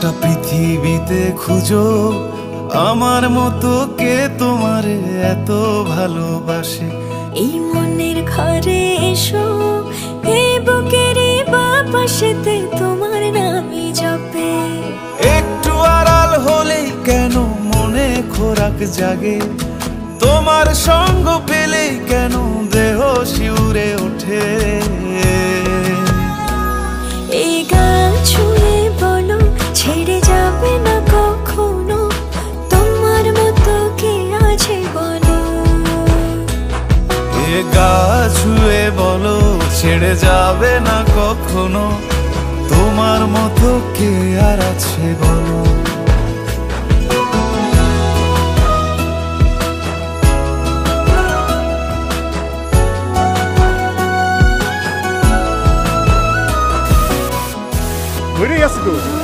গোটা পৃথিবীতে খুঁজো আমার মতো কে তোমারে এত ভালোবাসে। এই মনের ঘরে এসো, এই বুকের বাপাশেতে তোমার নামই জপে। একটু আড়াল হলেই কেন মনে খোরাক জাগে, তোমার সঙ্গ পেলেই কেন দেহ শিউরে ওঠে। এই গান ছুঁয়ে বলো ছেড়ে যাবে না কখনো, তোমার মতো কে আছে বলো। এ গা ছুঁয়ে বলো ছেড়ে যাবে না কখনো, তোমার মতো কে আর আছে বলো। Pretty, that's good.